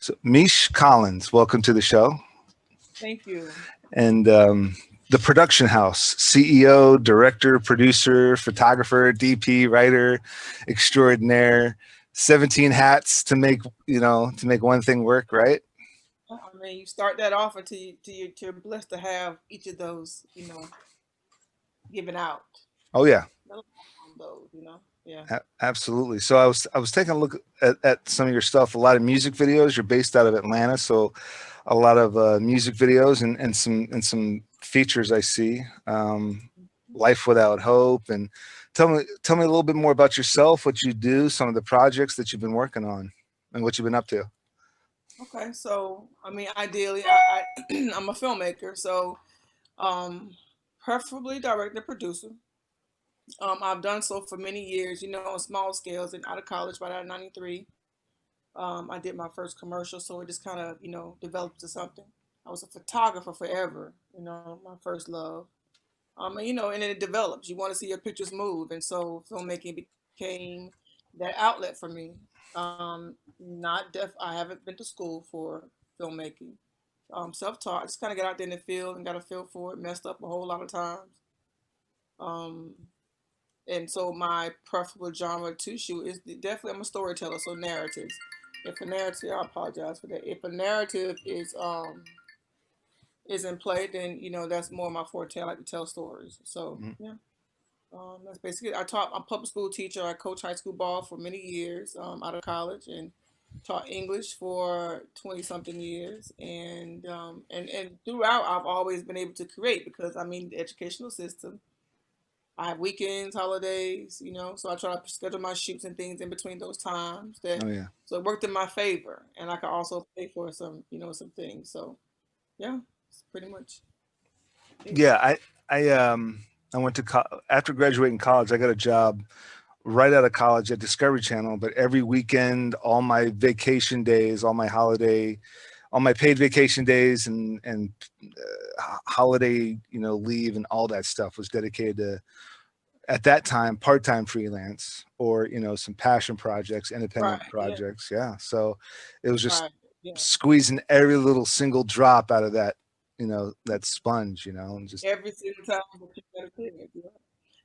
So, Miche Collins, welcome to the show. Thank you. And the production house, CEO, director, producer, photographer, DP, writer, extraordinaire, 17 hats to make, to make one thing work, right? I mean, you start that off until you're blessed to have each of those, given out. Oh, yeah. Those. Yeah. Absolutely. So I was taking a look at some of your stuff, a lot of music videos. You're based out of Atlanta, so a lot of music videos and some features I see. Life Without Hope, and tell me a little bit more about yourself, what you do, some of the projects that you've been working on, and what you've been up to. Okay, so I mean, ideally, I'm a filmmaker, so um, preferably director, producer. I've done so for many years, on small scales and out of college right out of '93. I did my first commercial, so it just kind of, developed to something. I was a photographer forever, my first love. And it develops. You want to see your pictures move, and so filmmaking became that outlet for me. Not deaf. I haven't been to school for filmmaking. Self-taught. I just kind of got out there in the field and got a feel for it. Messed up a whole lot of times. Um, and so my preferable genre to shoot is definitely, I'm a storyteller, so narratives. If a narrative, I apologize for that. If a narrative is in play, then that's more my forte. I like to tell stories. So Mhm. yeah, that's basically it. I'm a public school teacher. I coach high school ball for many years out of college and taught English for 20 something years. And throughout, I've always been able to create because I mean the educational system. I have weekends, holidays, so I try to schedule my shoots and things in between those times that Oh yeah, so it worked in my favor and I could also pay for some things. So yeah, it's pretty much it. yeah. I went to after graduating college. I got a job right out of college at Discovery Channel, but every weekend, all my vacation days, all my paid vacation days and holiday, leave and all that stuff was dedicated to, at that time, part-time freelance or, some passion projects, Right, independent yeah, projects. Yeah. So it was just right, yeah. squeezing every little single drop out of that sponge, and just, Every single time that you got a thing, yeah.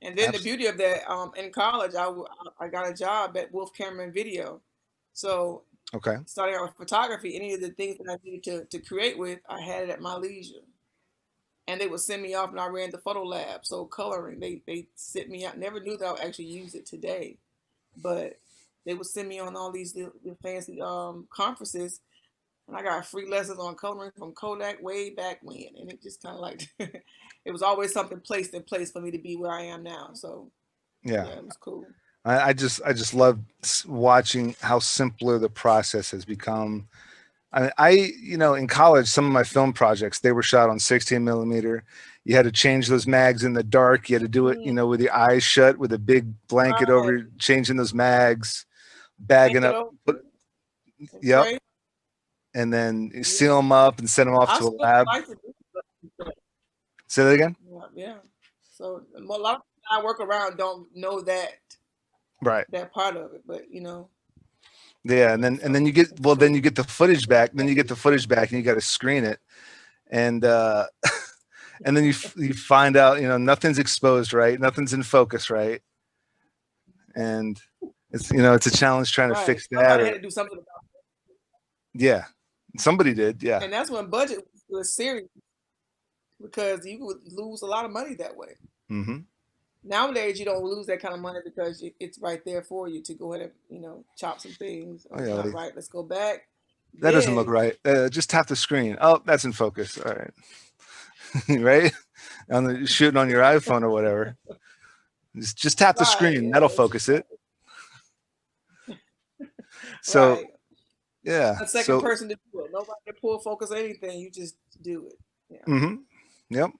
And then the abs- beauty of that, in college, I got a job at Wolf Cameron Video. So okay. starting out with photography, any of the things that I needed to create with, I had it at my leisure. And they would send me off and I ran the photo lab. So coloring, they sent me out. Never knew that I would actually use it today. But they would send me on all these little fancy conferences and I got free lessons on coloring from Kodak way back when. And it just kind of like, it was always something placed in place for me to be where I am now. So Yeah. yeah, it was cool. I just love watching how simpler the process has become. In college, some of my film projects, they were shot on 16 millimeter. You had to change those mags in the dark. You had to do it, Mm, with your eyes shut, with a big blanket right. over, changing those mags, bagging Blanket up, over. It's yep, crazy. and then Yeah. seal them up and send them off I to a still lab. like to do that. Say that again. Yeah. Yeah. So a lot of people I work around don't know Right. that part of it, but Yeah, and yeah. then So you get, it's well, then cool. you get the footage back. Then you get the footage back, and you got to screen it, and and then you find out, nothing's exposed right, nothing's in focus right, and it's a challenge trying to Right. fix that. Somebody had Or to do something about yeah, somebody did. it. Yeah. And that's when budget was serious because you would lose a lot of money that way. Hmm. Nowadays, you don't lose that kind of money because it's right there for you to go ahead and, chop some things. Oh, Oh it's yeah, not like, right. Let's go back. that doesn't look Then, right. Just tap the screen. Oh, that's in focus. All right. Right, on the shooting on your iPhone or whatever. Just tap the right, screen. That'll yeah, it's focus it. So right. yeah. A second So person to do it. Nobody to pull focus or anything. You just do it. Yeah, hmm, yep,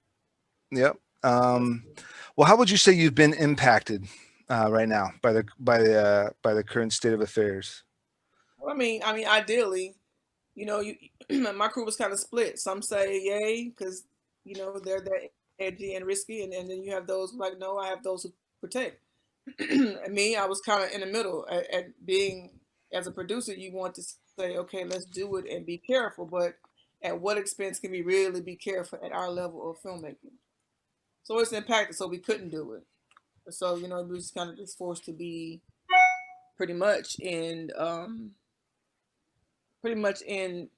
yep. that's Um, cool. well, how would you say you've been impacted right now by the current state of affairs? Well, ideally, you my crew was kind of split. Some say yay because they're that edgy and risky, and then you have those who like no. I have those who protect. And me, I was kind of in the middle at being as a producer, you want to say, okay, let's do it and be careful, but at what expense can we really be careful at our level of filmmaking? So it's impacted, so we couldn't do it. So, you know, we was kind of just forced to be pretty much in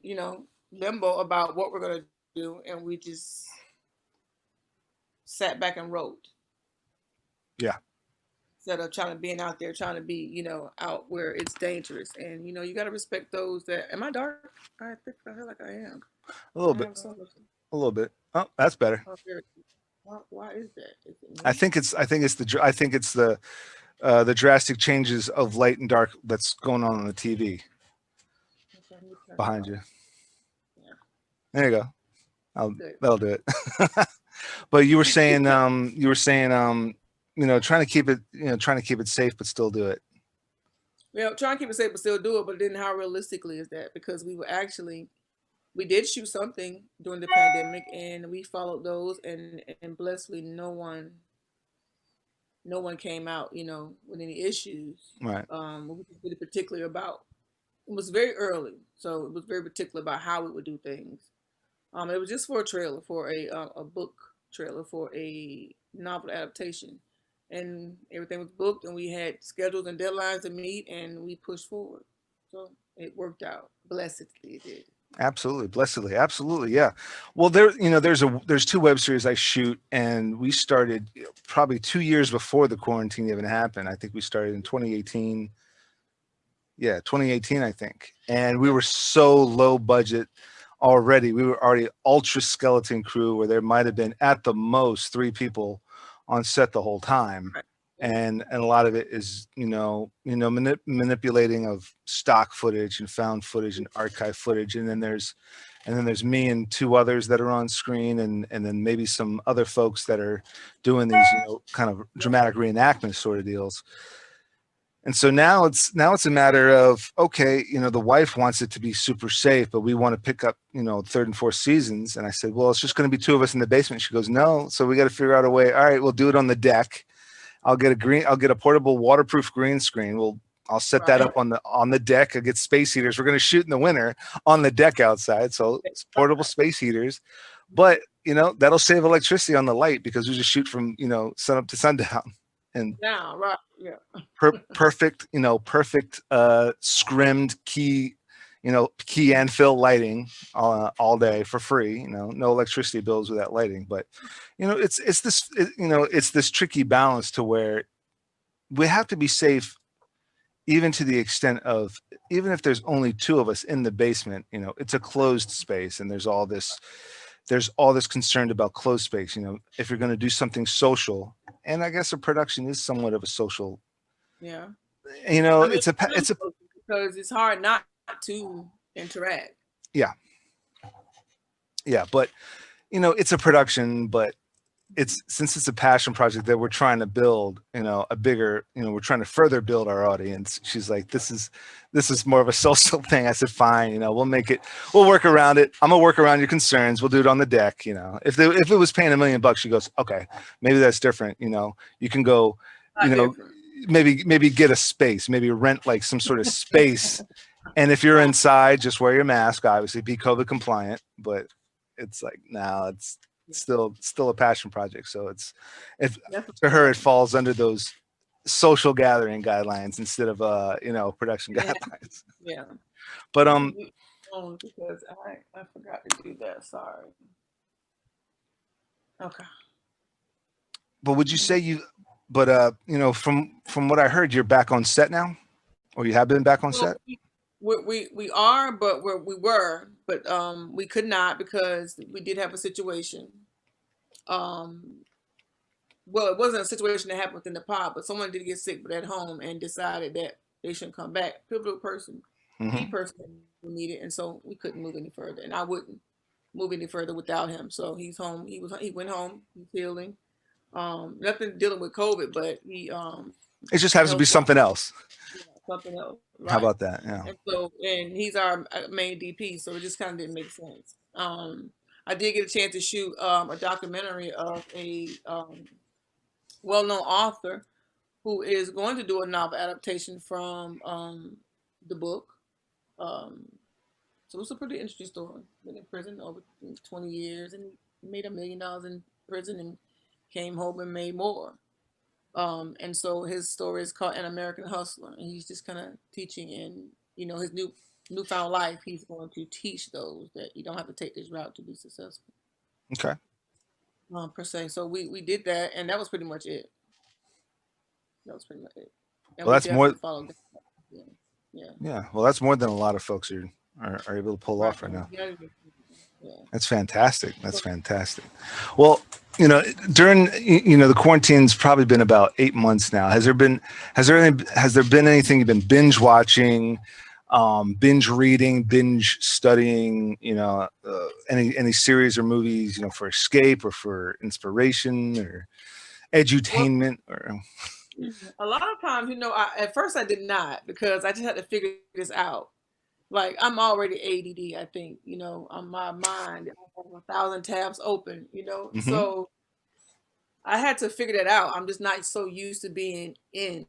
you know, limbo about what we're gonna do, and we just sat back and wrote Yeah. instead of trying to being out there trying to be, you know, out where it's dangerous. And you know, you got to respect those that. Am I dark? I think I feel like I am. A little I bit. have so much. A little bit. Oh, that's better. Oh, why is that? Is it I me? think it's. I think it's the drastic changes of light and dark that's going on the TV Okay, let me turn it behind off. you. Yeah, There you go. good. That'll do it. But you know, trying to keep it, you know, trying to keep it safe, but still do it. Well, trying to keep it safe but still do it. But then, how realistically is that? Because we did shoot something during the pandemic, and we followed those, and blessedly, no one came out, you know, with any issues. Right. We were really particular about. It was very early, so it was very particular about how we would do things. It was just for a trailer, for a book trailer for a novel adaptation, and everything was booked, and we had schedules and deadlines to meet, and we pushed forward. So it worked out. Blessedly, it did. Absolutely, blessedly, absolutely, yeah. Well, you know, there's two web series I shoot, and we started probably 2 years before the quarantine even happened. I think we started in 2018. Yeah, 2018, I think. And we Yep. were so low budget already. We were already ultra skeleton crew where there might have been at the most 3 people on set the whole time. Right. And a lot of it is, manipulating of stock footage and found footage and archive footage. And then there's me and two others that are on screen, and then maybe some other folks that are doing these, kind of dramatic reenactment sort of deals. And so now it's a matter of, okay, the wife wants it to be super safe, but we want to pick up, third and fourth seasons. And I said, well, it's just going to be two of us in the basement. She goes, no. So we got to figure out a way. All right, we'll do it on the deck. I'll get a portable waterproof green screen. I'll set that Right. up on the deck. I'll get space heaters. We're going to shoot in the winter on the deck outside. So it's portable space heaters, but that'll save electricity on the light because we just shoot from, sun up to sundown. And Now, right. Yeah. perfect scrimmed key and fill lighting all day for free. No electricity bills with that lighting. But it's this tricky balance to where we have to be safe, even to the extent of, even if there's only two of us in the basement. It's a closed space, and there's all this concern about closed space. If you're going to do something social, and I guess a production is somewhat of a social. Yeah. It's a because it's hard not to interact. Yeah, but it's a production, but since it's a passion project that we're trying to build, a bigger, we're trying to further build our audience. She's like, this is more of a social thing. I said, fine, we'll work around it. I'm gonna work around your concerns. We'll do it on the deck. If it was paying $1 million, she goes, okay, maybe that's different. You can go, maybe get a space, maybe rent like some sort of space. And if you're inside, just wear your mask, obviously be COVID compliant. But it's like, now it's still a passion project. So to her, it falls under those social gathering guidelines instead of production guidelines. Yeah. But because I forgot to do that. Sorry. Okay. But would you say from what I heard, you're back on set now, or you have been back on set? We are, but we were, but we could not because we did have a situation. Well, it wasn't a situation that happened within the pod, but someone did get sick, but at home, and decided that they shouldn't come back. Pivotal person, key person who needed, and so we couldn't move any further, and I wouldn't move any further without him. So he's home. He went home. He's healing. Nothing dealing with COVID, but he it just has to be something else. Something else. Right. How about that? Yeah. And he's our main DP, so it just kind of didn't make sense. I did get a chance to shoot a documentary of a well-known author who is going to do a novel adaptation from the book. Um, so it's a pretty interesting story. Been in prison over 20 years and made $1 million in prison and came home and made more. And so his story is called An American Hustler, and he's just kind of teaching in, his newfound life. He's going to teach those that you don't have to take this route to be successful, Okay. per se. So we did that, and that was pretty much it. That was pretty much it. And Well, we that's more. definitely followed that. Yeah. Yeah. Yeah. Well, that's more than a lot of folks are able to pull Right. off right now. Yeah. Yeah. That's fantastic. That's fantastic. Well, during the quarantine's probably been about 8 months now. Has there been anything you've been binge watching, binge reading, binge studying? Any series or movies, for escape or for inspiration or edutainment or. A lot of times, at first I did not, because I just had to figure this out. Like, I'm already ADD, I think, on my mind, I have 1,000 tabs open, Mm-hmm. so I had to figure that out. I'm just not so used to being in,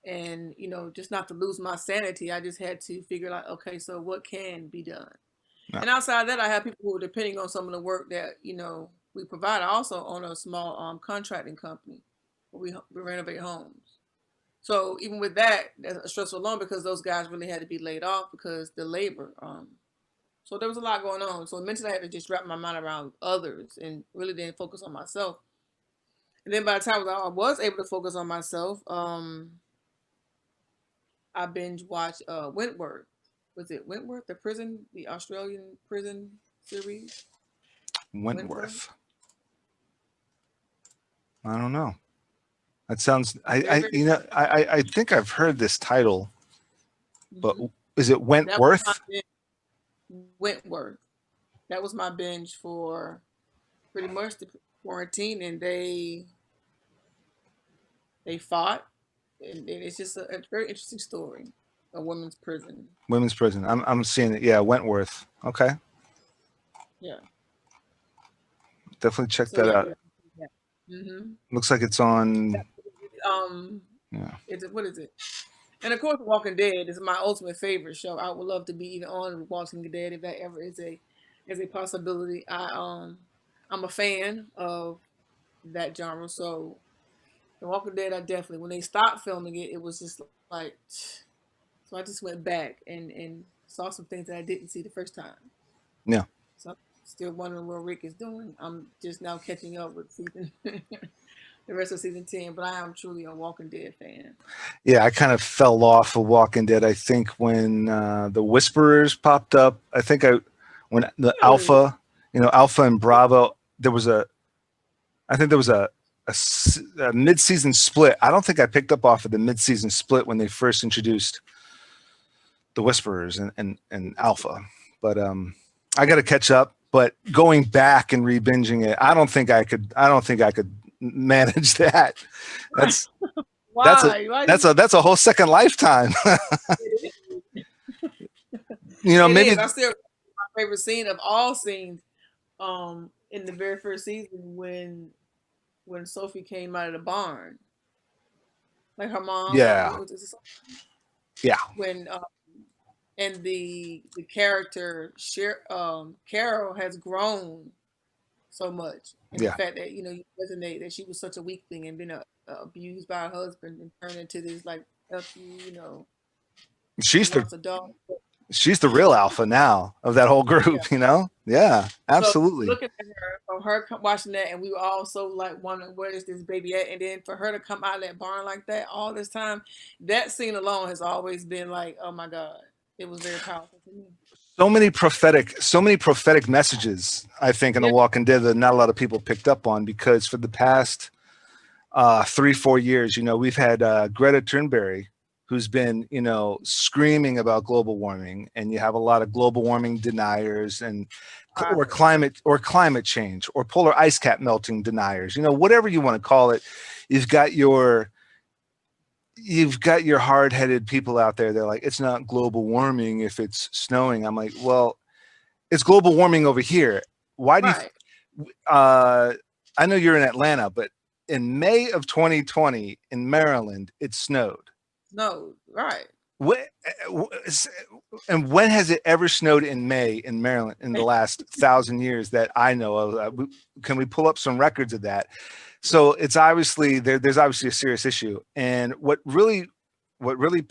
and, just not to lose my sanity. I just had to figure out, okay, so what can be done? Yeah. And outside of that, I have people who are depending on some of the work that, we provide. I also own a small contracting company where we renovate homes. So even with that, that's a stressful loan, because those guys really had to be laid off because the labor. So there was a lot going on. So mentally, I had to just wrap my mind around others and really didn't focus on myself. And then by the time I was able to focus on myself, I binge watched Wentworth. Was it Wentworth, the Australian prison series? Wentworth. I don't know. That sounds. I think I've heard this title, but is it Wentworth? Wentworth. That was my binge for pretty much the quarantine, and they fought, and it's just a very interesting story. A women's prison. Women's prison. I'm seeing it. Yeah, Wentworth. Okay. Yeah. Definitely check that out. Yeah. Mm-hmm. Looks like it's on. Yeah. What is it? And of course, Walking Dead is my ultimate favorite show. I would love to be even on Walking Dead if that ever is a possibility. I'm a fan of that genre. So The Walking Dead, I definitely, when they stopped filming it, it was just like, so I just went back and saw some things that I didn't see the first time. Yeah. So I'm still wondering what Rick is doing. I'm just now catching up with season the rest of season 10, but I am truly a Walking Dead fan. Yeah, I kind of fell off of Walking Dead. I think when the Whisperers popped up, when the Alpha, Alpha and Bravo, I think there was a mid-season split. I don't think I picked up off of the mid-season split when they first introduced the Whisperers and Alpha, but I got to catch up. But going back and re-binging it, I don't think I could manage that. That's that's a whole second lifetime. Maybe I still, my favorite scene of all scenes, in the very first season when Sophie came out of the barn, like her mom. Yeah. Yeah. When and the character Carol has grown so much, and the fact that you resonate that she was such a weakling and been abused by her husband and turned into this like she's the real alpha now of that whole group. Yeah, absolutely. So looking at her, from her watching that, and we were all so like wondering where is this baby at, and then for her to come out of that barn like that all this time, that scene alone has always been like, oh my God. It was very powerful for me. So many prophetic messages, I think, in The Walking Dead that not a lot of people picked up on, because for the past 3-4 years, we've had Greta Thunberg, who's been, screaming about global warming, and you have a lot of global warming deniers and or climate change or polar ice cap melting deniers, whatever you want to call it. You've got your hard-headed people out there. They're like, it's not global warming if it's snowing. I'm like, well, it's global warming over here. Why do you? I know you're in Atlanta, but in May of 2020 in Maryland, it snowed. No, right. What, and when has it ever snowed in May in Maryland in the last 1,000 years that I know of? Can we pull up some records of that? So it's obviously there's obviously a serious issue. And what I really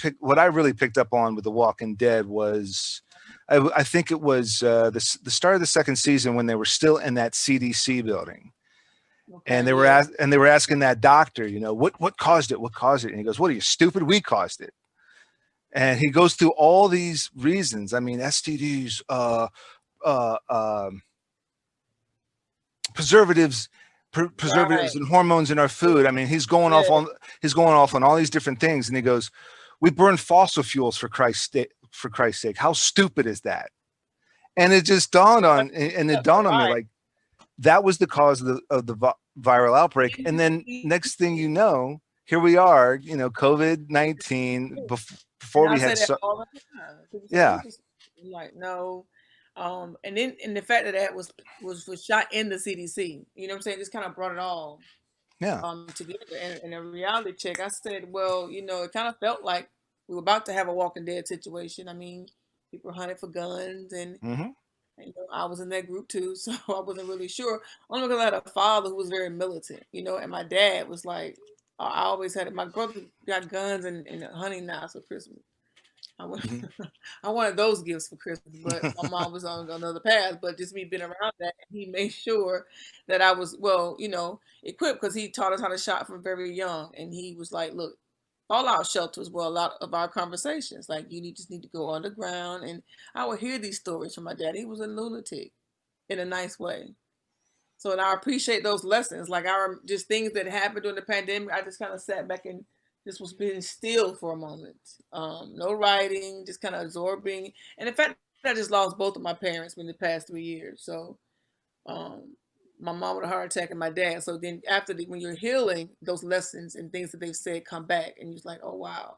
picked up on with The Walking Dead was, I think it was the start of the second season when they were still in that CDC building. And Okay, yeah. they were asking that doctor, what caused it? What caused it? And he goes, "What are you, stupid? We caused it." And he goes through all these reasons. I mean, STDs, uh, um, preservatives, Right. and hormones in our food. I mean, Yeah. he's going off on all these different things. And he goes, "We burn fossil fuels for Christ's sake. How stupid is that?" And it just dawned on, and it dawned on me, Right. like, that was the cause of the viral outbreak. And then next thing you know, here we are, COVID-19 And before I we say had, that all the time. People say, "Oh, yeah, you just," I'm like, no. And then and the fact that that was shot in the CDC, you know what I'm saying? Just kind of brought it all yeah. together. And in a reality check, I said, well, it kind of felt like we were about to have a Walking Dead situation. I mean, people hunted for guns, and Hmm. I was in that group too, so I wasn't really sure. Only because I had a father who was very militant, and my dad was like, I always had it. My brother got guns and hunting knives for Christmas. I want, Hmm. I wanted those gifts for Christmas, but my mom was on another path. But just me being around that, he made sure that I was well, equipped because he taught us how to shot from very young, and he was like, "Look, fallout shelters were a lot of our conversations. Like just need to go underground." And I would hear these stories from my dad. He was a lunatic in a nice way. So, and I appreciate those lessons. Like just things that happened during the pandemic. I just kind of sat back and just was being still for a moment. No writing, just kind of absorbing. And in fact, I just lost both of my parents in the past 3 years. So, um, my mom with a heart attack and my dad. So then when you're healing, those lessons and things that they've said come back, and you're like, oh wow.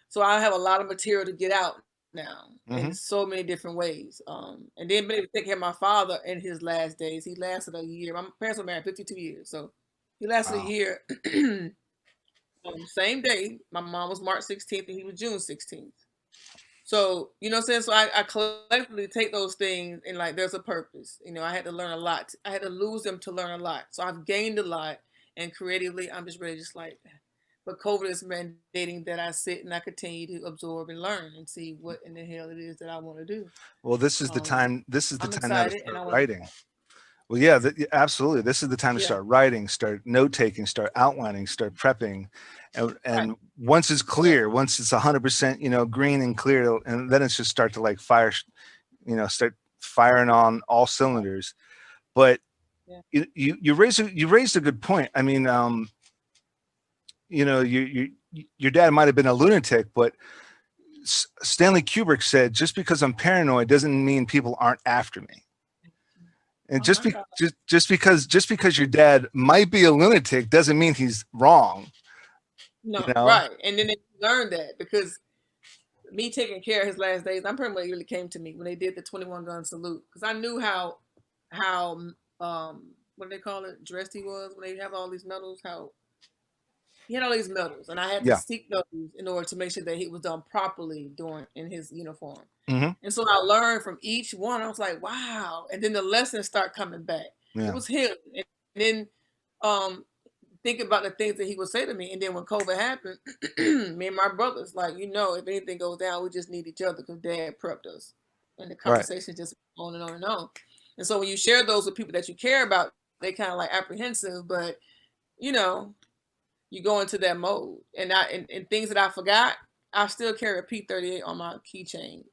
So I have a lot of material to get out now in Hmm. so many different ways. And then been able to take care of my father in his last days. He lasted a year. My parents were married 52 years. So he lasted a Wow. year. Same day. My mom was March 16th and he was June 16th. So, you know what I'm saying? So I collectively take those things and like there's a purpose. I had to learn a lot. I had to lose them to learn a lot. So I've gained a lot. And creatively, I'm just ready, just like, but COVID is mandating that I sit and I continue to absorb and learn and see what in the hell it is that I want to do. Well, this is the Um, time. This is the I'm time now to excited and start I want to, writing. Well, yeah, absolutely. This is the time to yeah, start writing, start note taking, start outlining, start prepping, right, and once it's yeah, clear, once it's 100%, green and clear, and then it's just start to like fire, start firing on all cylinders. But yeah. you raised a good point. I mean, your dad might have been a lunatic, but Stanley Kubrick said, "Just because I'm paranoid doesn't mean people aren't after me." And Oh my God. just because your dad might be a lunatic doesn't mean he's wrong. You No, know? right. And then they learned that because me taking care of his last days, I'm pretty much really came to me when they did the 21 gun salute because I knew how what do they call it, dressed he was when they have all these medals, how he had all these medals, and I had to Yeah. seek those in order to make sure that he was done properly during in his uniform. Hmm. And so I learned from each one. I was like, wow. And then the lessons start coming back. It Yeah. was him. And then um think about the things that he would say to me. And then when COVID happened, me and my brothers, like, if anything goes down, we just need each other because dad prepped us. And the Right. conversation just on and on and on. And so when you share those with people that you care about, they kind of like apprehensive, but you know, you go into that mode. And things that I forgot, I still carry a P38 on my keychain.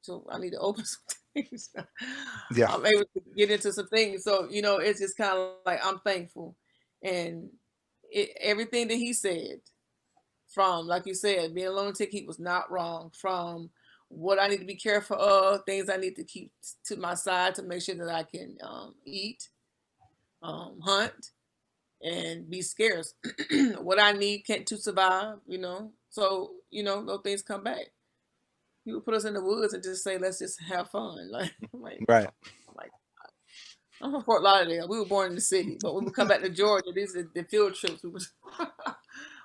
So I need to open some things. Yeah. I'm able to get into some things. So, it's just kind of like I'm thankful. And everything that he said, from, like you said, being a lunatic, he was not wrong. From what I need to be careful of, things I need to keep to my side to make sure that I can eat, hunt, and be scarce. What I need to survive. So, those things come back. People put us in the woods and just say, let's just have fun. Like, Right. I'm like, I'm from Fort Lauderdale. We were born in the city, but when we come back to Georgia, these are the field trips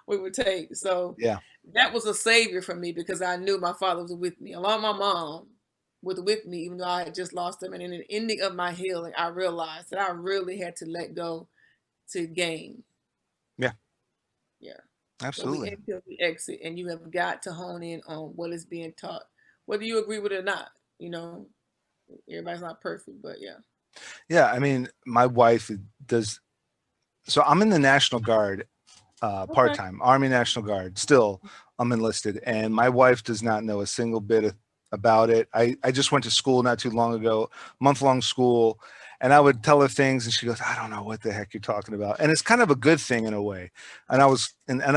we we would take. So Yeah. that was a savior for me because I knew my father was with me, along with my mom was with me, even though I had just lost them. And in the ending of my healing, I realized that I really had to let go to gain. Yeah. Yeah. So we Absolutely. enter, we exit, and you have got to hone in on what is being taught, whether you agree with it or not. You know, everybody's not perfect, but yeah. Yeah. I mean, my wife does. So I'm in the National Guard, Okay. part-time Army National Guard. Still, I'm enlisted, and my wife does not know a single bit about it. I just went to school not too long ago, month-long school, and I would tell her things, and she goes, "I don't know what the heck you're talking about." And it's kind of a good thing in a way. And I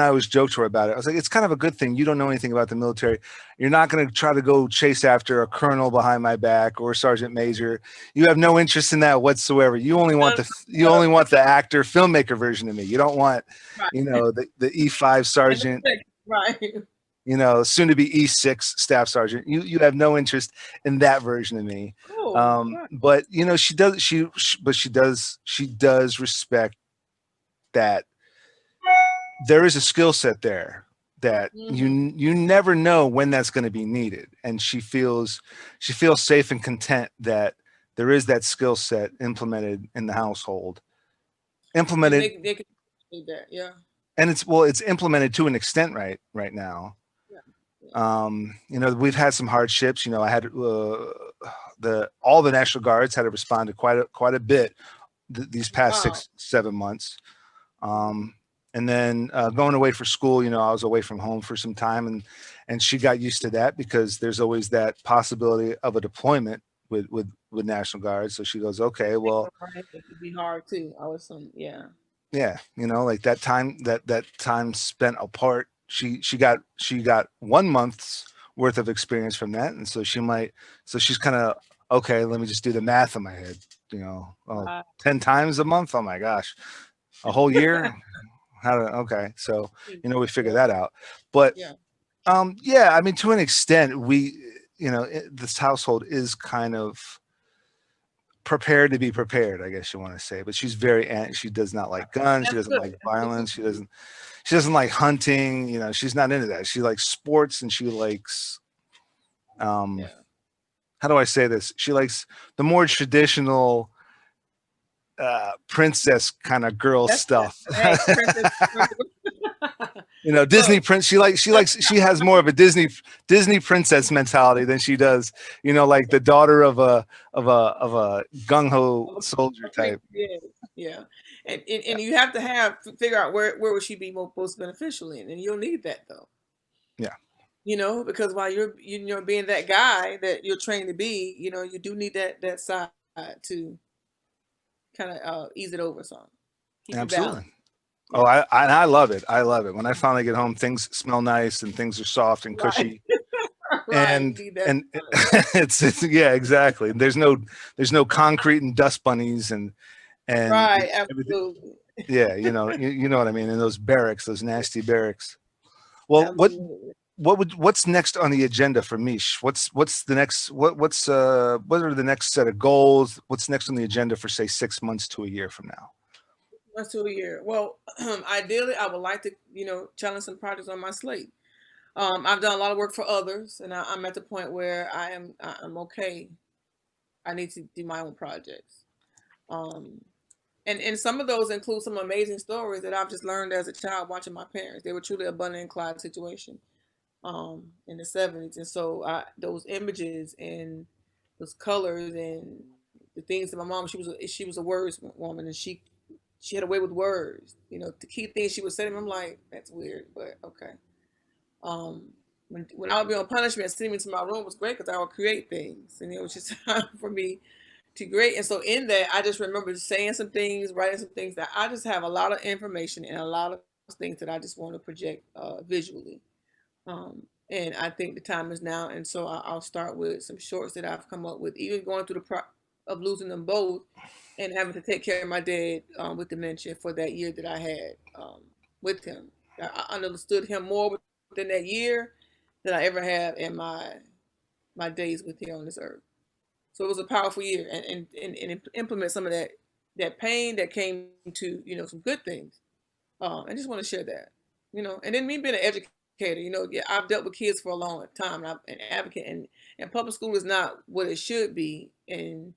always joked to her about it. I was like, "It's kind of a good thing. You don't know anything about the military. You're not going to try to go chase after a colonel behind my back or a sergeant major. You have no interest in that whatsoever. You only want the actor filmmaker version of me. You don't want, Right. the E5 sergeant, Right. soon to be E6 staff sergeant. You have no interest in that version of me." Cool. Right. But she does respect that there is a skill set there that Mm-hmm. you never know when that's going to be needed, and she feels safe and content that there is that skill set implemented in the household, And implemented, they can do that. Yeah. and it's implemented to an extent right now. Yeah. Yeah. We've had some hardships. I had all the National Guards had to respond to quite a bit these past Wow. 6-7 months. And then going away for school, I was away from home for some time, and she got used to that because there's always that possibility of a deployment with National Guard. So she goes, okay, well, Right. It could be hard too. I was yeah. yeah, like that time spent apart, she got 1 month's worth of experience from that, and so she's kind of, okay, let me just do the math in my head. Oh, Right. 10 times a month, oh my gosh, a whole year. Okay, so we figure that out. But Yeah. yeah, I mean, to an extent, this household is kind of prepared to be prepared, I guess you want to say. But she does not like guns, she That's doesn't good. like That's good to violence, she see. doesn't like hunting, she's not into that. She likes sports, and she likes, um Yeah. how do I say this, she likes the more traditional princess kind of girl That's good. stuff. Hey, Princess. Disney Look, prince. She has more of a Disney princess mentality than she does, like the daughter of a gung ho soldier type. yeah, yeah, and you have to figure out where would she be most beneficial in, and you'll need that though. Yeah, Because while you're being that guy that you're trained to be, you do need that side to kind of ease it over some, keep you absolutely. balanced. Oh, Yeah. I love it. I love it when I finally get home. Things smell nice and things are soft and Right. cushy, Right. You and need that. and it's yeah, exactly. There's no concrete and dust bunnies and Right. everything. Absolutely. Yeah, you know what I mean. And those barracks, those nasty barracks. Well, Absolutely. what's next on the agenda for Miche? What's the next what are the next set of goals? What's next on the agenda for, say, 6 months to a year from now? Months to a year. Well, ideally, I would like to, challenge some projects on my slate. I've done a lot of work for others, and I'm at the point where I'm okay. I need to do my own projects. Um, and some of those include some amazing stories that I've just learned as a child watching my parents. They were truly a Bonnie and Clyde situation in the '70s, and so those images and those colors and the things that my mom, she was a words woman, and she had a way with words. The key things she would say to me, I'm like, that's weird, but okay. Um, when I would be on punishment, sending me to my room was great because I would create things, and it was just time for me to create. And so in that, I just remember saying some things, writing some things that I just have a lot of information and a lot of things that I just want to project visually. And I think the time is now. And so I'll start with some shorts that I've come up with, even going through the of losing them both and having to take care of my dad with dementia for that year that I had with him. I understood him more within that year than I ever have in my days with him on this earth. So it was a powerful year, and implement some of that pain that came to some good things. I just want to share that. you know, and then me being an educator, you know, yeah, I've dealt with kids for a long time, and I'm an advocate, and public school is not what it should be, and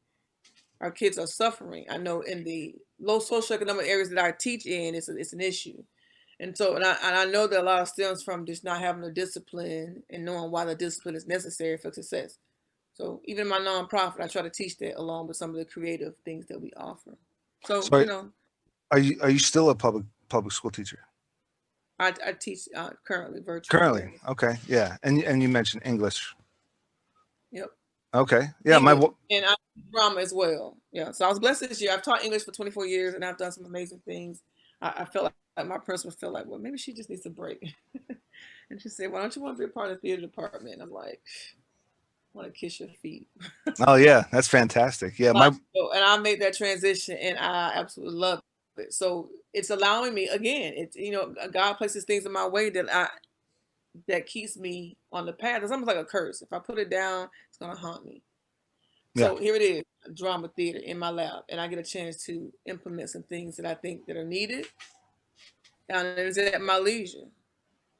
our kids are suffering. I know in the low socioeconomic areas that I teach in, it's an issue. And so, and I know that a lot of stems from just not having the discipline and knowing why the discipline is necessary for success. So even in my nonprofit, I try to teach that along with some of the creative things that we offer. So, So you know, are you still a public school teacher? I teach currently virtually. Currently, Yes. okay, yeah, and you mentioned English. Yep. Okay, yeah, English, and I teach drama as well. Yeah. So I was blessed this year. I've taught English for 24 years, and I've done some amazing things. I felt like my principal felt like, well, maybe she just needs a break. And she said, "Why don't you want to be a part of the theater department?" And I'm like, "I want to kiss your feet." Oh yeah, that's fantastic. Yeah, my And I made that transition, and I absolutely love it. So it's allowing me again. It's, you know, God places things in my way that keeps me on the path. It's almost like a curse. If I put it down, it's gonna haunt me. yeah, So here it is, drama theater in my lab, and I get a chance to implement some things that I think that are needed, and it's at my leisure,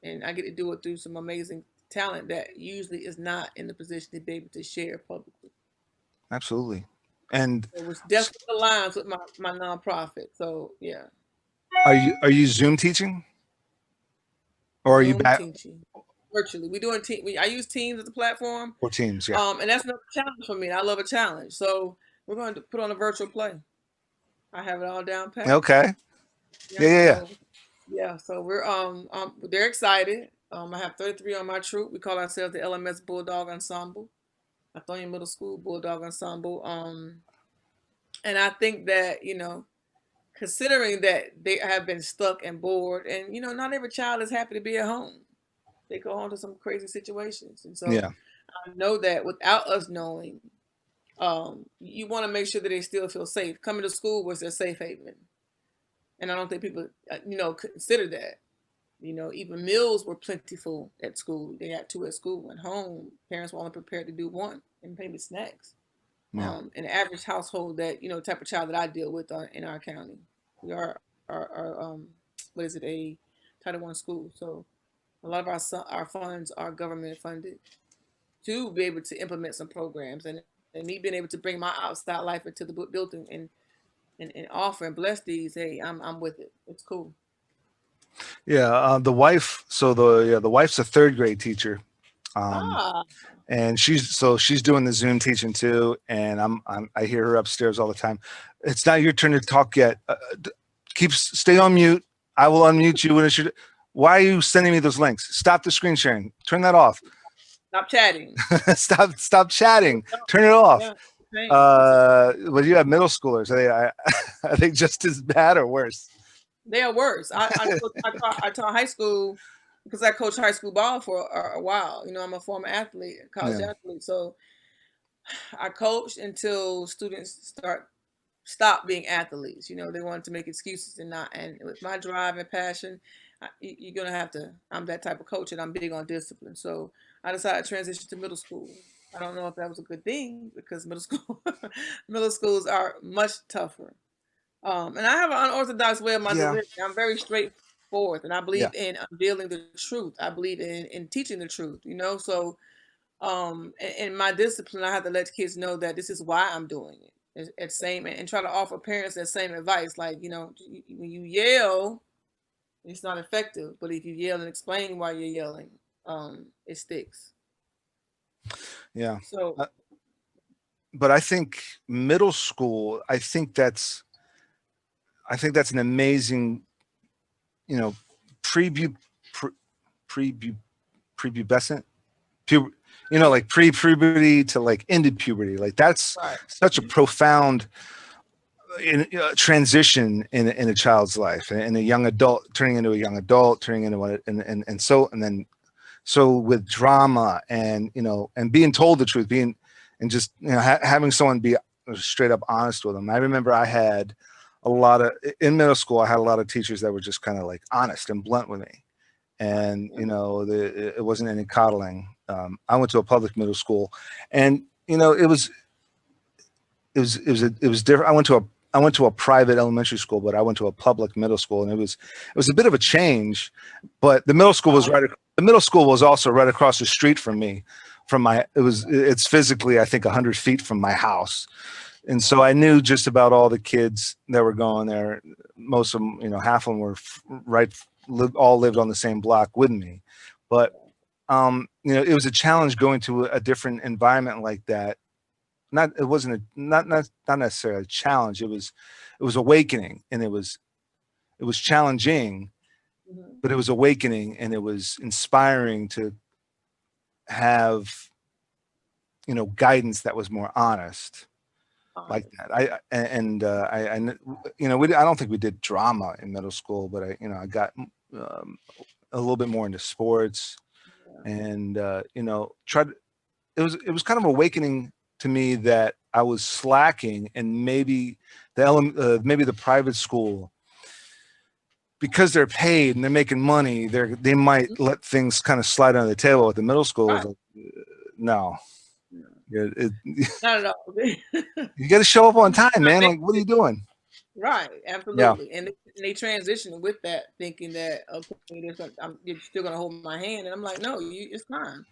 and I get to do it through some amazing talent that usually is not in the position to be able to share publicly. absolutely. And So which s- definitely aligns with my nonprofit. So yeah, are you Zoom teaching, or are you Zoom back teaching virtually. We doing team. I use Teams as a platform, or Teams? Yeah. and that's another challenge for me. I love a challenge, so we're going to put on a virtual play. I have it all down pat. Okay. Yeah. Yeah, yeah, yeah. So yeah, so we're they're excited. I have 33 on my troop. We call ourselves the LMS Bulldog Ensemble, Lithonia Middle School Bulldog Ensemble. And I think that, you know, considering that they have been stuck and bored, and you know, not every child is happy to be at home. They go on to some crazy situations, and so Yeah. I know that without us knowing, you want to make sure that they still feel safe. Coming to school was their safe haven, and I don't think people, you know, consider that. You know, even meals were plentiful at school. They had two at school and home. Parents were only prepared to do one, and maybe snacks. Yeah. An average household that, you know, type of child that I deal with in our county, we are what is it, a Title I school. So a lot of our funds are government funded to be able to implement some programs, and me being able to bring my outside life into the building and offer and bless these. Hey, I'm with it. It's cool. Yeah. The wife. So the wife's a third grade teacher. Um, Ah, and she's doing the Zoom teaching too. And I hear her upstairs all the time. It's not your turn to talk yet. Stay on mute. I will unmute you when it should. Why are you sending me those links? Stop the screen sharing. Turn that off. stop chatting. Stop chatting. Turn it off. Yeah, it's But you have middle schoolers. Are they just as bad or worse? they are worse. I taught high school because I coached high school ball for a while. You know, I'm a former athlete, college Yeah. athlete. So I coached until students stop being athletes. You know, they wanted to make excuses and not. And with my drive and passion, you're gonna have to. I'm that type of coach, and I'm big on discipline. So I decided to transition to middle school. I don't know if that was a good thing because middle schools are much tougher. And I have an unorthodox way of my Yeah. delivery. I'm very straightforward, and I Yeah. believe in unveiling the truth. I believe in teaching the truth. You know, so in my discipline, I have to let kids know that this is why I'm doing it. It's same, and try to offer parents that same advice. Like, you know, when you yell, it's not effective. But if you yell and explain why you're yelling, it sticks. Yeah. So Uh, but I think middle school. I think that's an amazing, you know, prebu, pre, prebu, prepubescent, pu, you know, like pre-puberty to like into puberty. Like that's right, such a profound transition in a child's life, and a young adult turning into a young adult, turning into one, and then so with drama and and being told the truth, being and just having someone be straight up honest with them. I remember I had a lot of in middle school. I had a lot of teachers that were just kind of like honest and blunt with me, right, and yeah, it wasn't any coddling. I went to a public middle school, and it was different. I went to I went to a private elementary school, but I went to a public middle school, and it was a bit of a change. But the middle school was the middle school was also right across the street from me, from my. It's physically, I think, 100 feet from my house, and so I knew just about all the kids that were going there. Most of them, half of them were all lived on the same block with me, but it was a challenge going to a different environment like that. It wasn't not necessarily a challenge. It was awakening, and it was challenging, but it was awakening, and it was inspiring to have guidance that was more honest like that. I don't think we did drama in middle school, but I got a little bit more into sports, and tried. It was kind of awakening to me that I was slacking, and maybe the private school, because they're paid and they're making money, they might let things kind of slide under the table. With the middle school, right. Like, no, not at all. You got to show up on time, man. Like, what are you doing? Right, absolutely. Yeah. And they transition with that, thinking that okay, you're still gonna hold my hand, and I'm like, no, it's fine.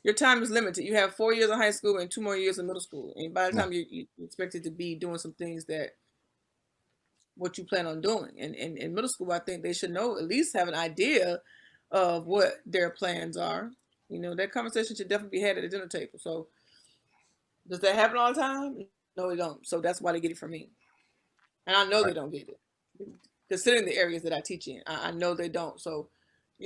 Your time is limited. You have 4 years of high school and 2 more years of middle school, and by the time you expected to be doing some things that what you plan on doing. And in middle school, I think they should know, at least have an idea of what their plans are. That conversation should definitely be had at the dinner table. So does that happen all the time? No, it don't. So that's why they get it from me. And I know they don't get it. Considering the areas that I teach in, I know they don't. So,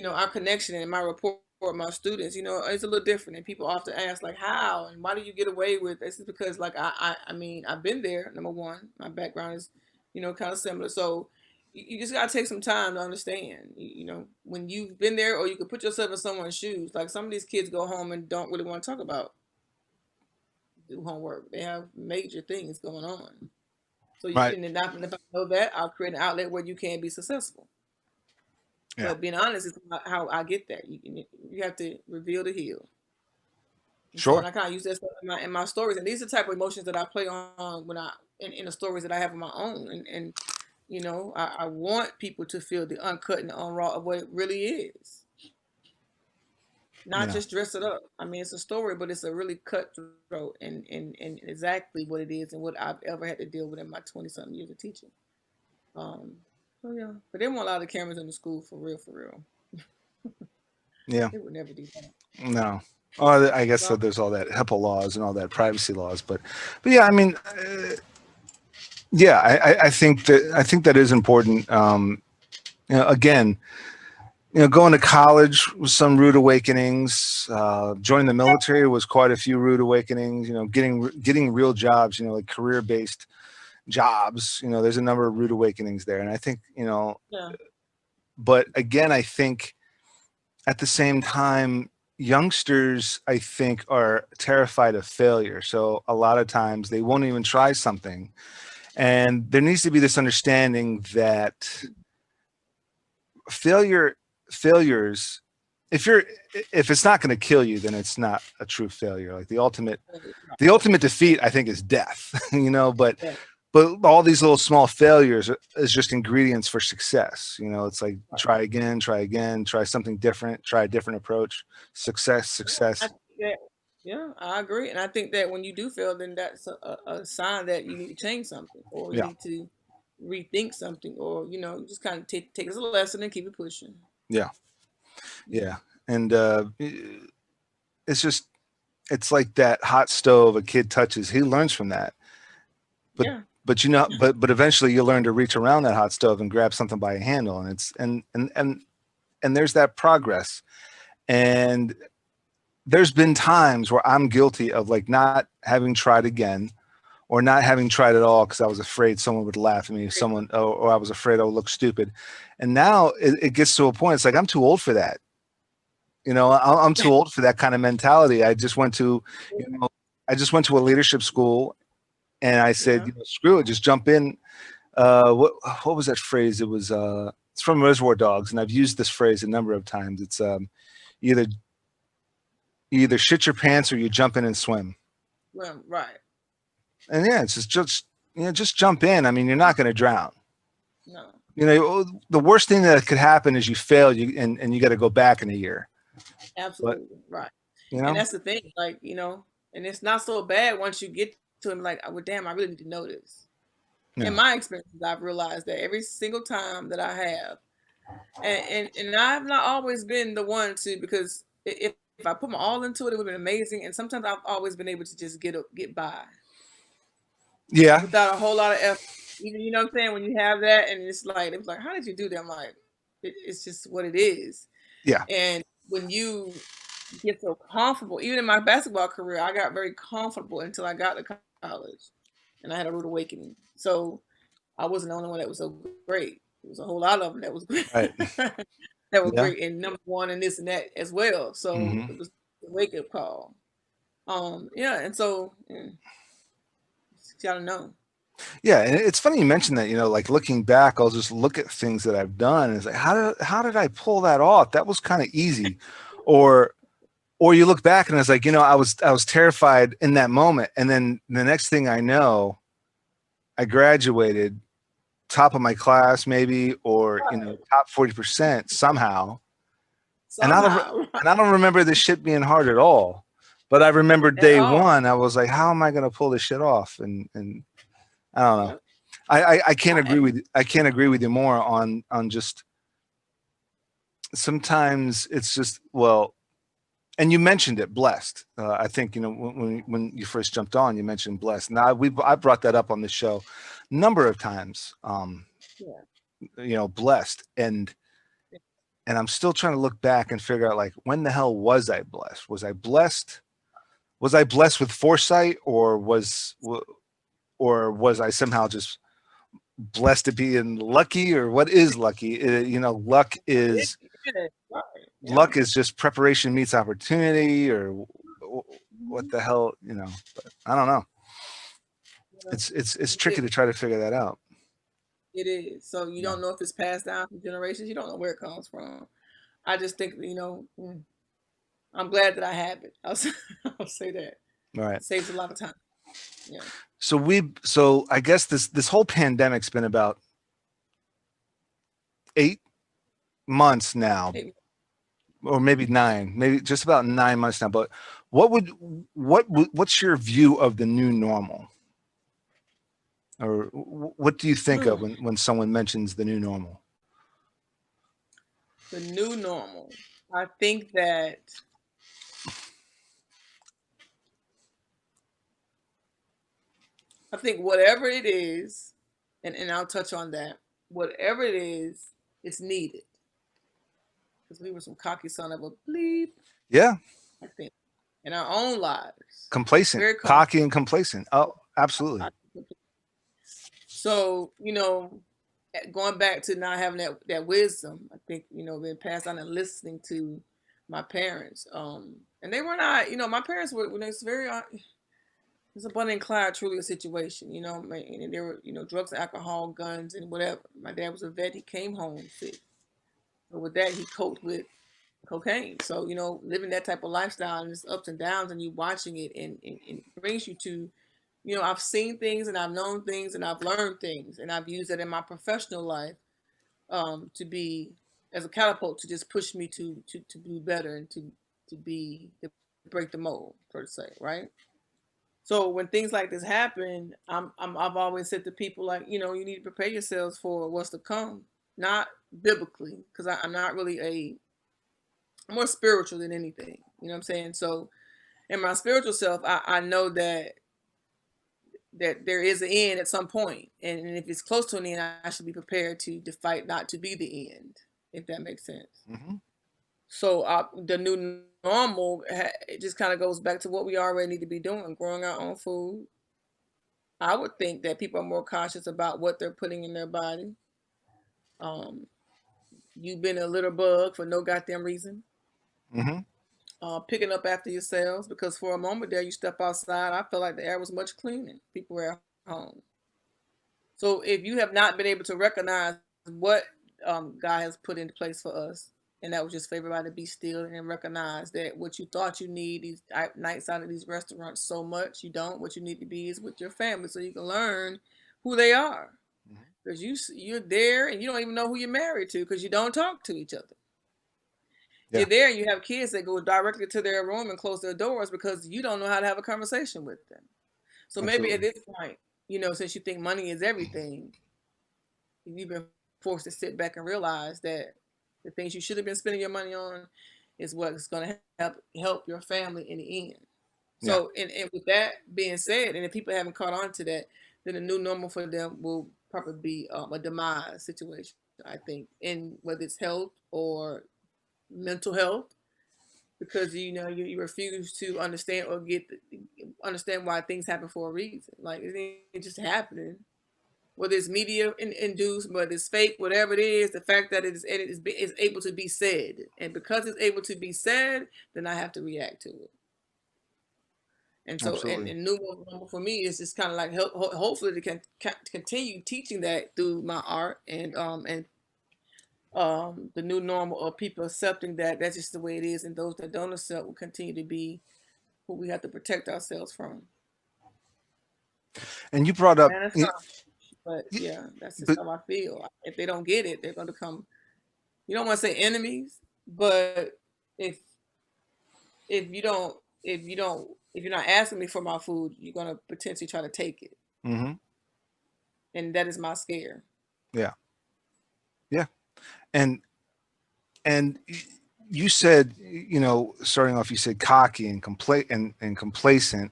our connection and my rapport with my students, it's a little different. And people often ask, like, how and why do you get away with this? Is because, like, I mean, I've been there. Number one, my background is, kind of similar. So you just got to take some time to understand, when you've been there, or you could put yourself in someone's shoes. Like, some of these kids go home and don't really want to talk about do homework. They have major things going on. So you can, if I know that, I'll create an outlet where you can be successful. Yeah. But being honest is how I get that. You have to reveal the heal. Sure. So, and I kind of use that stuff in my stories, and these are the type of emotions that I play on when in the stories that I have of my own, and I want people to feel the uncut and the unraw of what it really is. Not just dress it up. I mean, it's a story, but it's a really cutthroat and exactly what it is and what I've ever had to deal with in my 20-something years of teaching. So yeah, but they want a lot of cameras in the school for real. Yeah. They would never do that. No. Oh, I guess so. There's all that HIPAA laws and all that privacy laws, but yeah, I mean, I think that is important. Again, going to college was some rude awakenings. Joining the military was quite a few rude awakenings. Getting real jobs. Like career-based jobs. There's a number of rude awakenings there, and I think Yeah. But again, I think at the same time, youngsters, I think, are terrified of failure. So a lot of times they won't even try something, and there needs to be this understanding that failures, if it's not going to kill you, then it's not a true failure. Like the ultimate defeat, I think, is death. But all these little small failures is just ingredients for success. It's like try again, try something different, try a different approach. Success. Yeah, I agree, and I think that when you do fail, then that's a sign that you need to change something, or you need to rethink something, or you just kind of take it as a lesson and keep it pushing. Yeah, and it's like that hot stove a kid touches, he learns from that. But but eventually you learn to reach around that hot stove and grab something by a handle, and it's and there's that progress. And there's been times where I'm guilty of like not having tried again, or not having tried at all because I was afraid someone would laugh at me, or I was afraid I would look stupid. And now it gets to a point, it's like I'm too old for that. I'm too old for that kind of mentality. I just went to a leadership school, and I said, screw it, just jump in. What was that phrase? It was it's from Reservoir Dogs, and I've used this phrase a number of times. It's you either shit your pants or you jump in and swim. Right. And yeah, it's just just jump in. I mean, you're not going to drown. No. The worst thing that could happen is you fail, and you got to go back in a year. But Absolutely. Right. you And know, that's the thing, like, and it's not so bad once you get to him, like, well, damn, I really need to know this. In no, my experiences, I've realized that every single time that I have, and I've not always been the one to, because if I put my all into it, it would have been amazing. And sometimes I've always been able to just get by yeah, without a whole lot of effort. Even, you know what I'm saying? When you have that, and it was like, how did you do that? I'm like, it's just what it is. yeah, And when you get so comfortable, even in my basketball career, I got very comfortable until I got to college, and I had a rude awakening. So I wasn't the only one that was so great. There was a whole lot of them that was great. right, That were yeah, great and number one and this and that as well. So hmm it was a wake up call. Yeah, and so you gotta know. yeah. And it's funny you mentioned that. Like looking back, I'll just look at things that I've done, and it's like, how did I pull that off? That was kind of easy, or you look back and it's like, I was terrified in that moment, and then the next thing I know, I graduated, top of my class maybe, or Right. top 40% somehow. And I don't re- Somehow, right. and I don't remember this shit being hard at all. But I remember At day all. one, I was like, how am I going to pull this shit off? And I don't know. Yep. I can't agree I, with you more on just sometimes it's just, well, and you mentioned it, blessed. I think when you first jumped on, you mentioned blessed. Now I brought that up on the show a number of times. yeah. Blessed, and I'm still trying to look back and figure out, like, when the hell was I blessed? Was I blessed? Was I blessed with foresight, or was I somehow just blessed to be in lucky, or what is lucky? Luck It, is right. Yeah. luck is just preparation meets opportunity, or what Mhm. the hell, but I don't know. Yeah. It's tricky to try to figure that out. It is. So you Yeah. don't know if it's passed down from generations. You don't know where it comes from. I just think, I'm glad that I have it. I'll say that. All right. Saves a lot of time. Yeah. So I guess this whole pandemic's been about 8 months now, Hey, or maybe 9, maybe just about 9 months now. But what's your view of the new normal, or what do you think of when someone mentions the new normal? the new normal. I think that whatever it is, and I'll touch on that. Whatever it is, it's needed. Because we were some cocky son of a bleep, Yeah, I think, in our own lives. complacent, Very comfortable. cocky, and complacent. Oh, absolutely. So, going back to not having that wisdom, I think, being passed on and listening to my parents. And they were not, my parents were, when it's very, it's a Bonnie and Clyde truly a situation, and there were, drugs, alcohol, guns, and whatever. My dad was a vet. He came home sick. But with that, he coped with cocaine. So, living that type of lifestyle and its ups and downs, and you watching it, and it brings you to, I've seen things and I've known things and I've learned things, and I've used it in my professional life, to be as a catapult to just push me to be better and to break the mold, per se, right? So when things like this happen, I've always said to people, like, you need to prepare yourselves for what's to come, not biblically, because I'm not really I'm more spiritual than anything. You know what I'm saying? So in my spiritual self, I know that there is an end at some point, and if it's close to an end, I should be prepared to fight not to be the end, if that makes sense. Hmm. So the new normal, it just kind of goes back to what we already need to be doing: growing our own food. I would think that people are more cautious about what they're putting in their body. Um, you've been a little bug for no goddamn reason. Hmm. Picking up after yourselves, because for a moment there, you step outside, I felt like the air was much cleaner. People were at home. So if you have not been able to recognize what, God has put into place for us, and that was just for everybody to be still and recognize that what you thought you need, these nights out of these restaurants, so much you don't. What you need to be is with your family, so you can learn who they are. Mhm. Because you're there and you don't even know who you're married to because you don't talk to each other. Yeah, You're there and you have kids that go directly to their room and close their doors because you don't know how to have a conversation with them. So maybe at absolutely. this point, since you think money is everything, you've been forced to sit back and realize that the things you should have been spending your money on is what's going to help your family in the end. Yeah, So, and with that being said, and if people haven't caught on to that, then the new normal for them will probably be a demise situation, I think, in whether it's health or mental health, because you refuse to understand or understand why things happen for a reason. Like it ain't just happening. Whether it's media induced, whether it's fake, whatever it is, the fact that is able to be said, and because it's able to be said, then I have to react to it. And so, absolutely. and new normal for me is just kind of like hopefully they can continue teaching that through my art and the new normal of people accepting that that's just the way it is, and those that don't accept will continue to be who we have to protect ourselves from. And you brought up, And it's not, but yeah, that's just but how I feel. If they don't get it, they're going to come. You don't want to say enemies, but if if you don't if you're not asking me for my food, you're going to potentially try to take it, hmm and that is my scare. yeah, yeah, and and you said, starting off, you said cocky and complacent.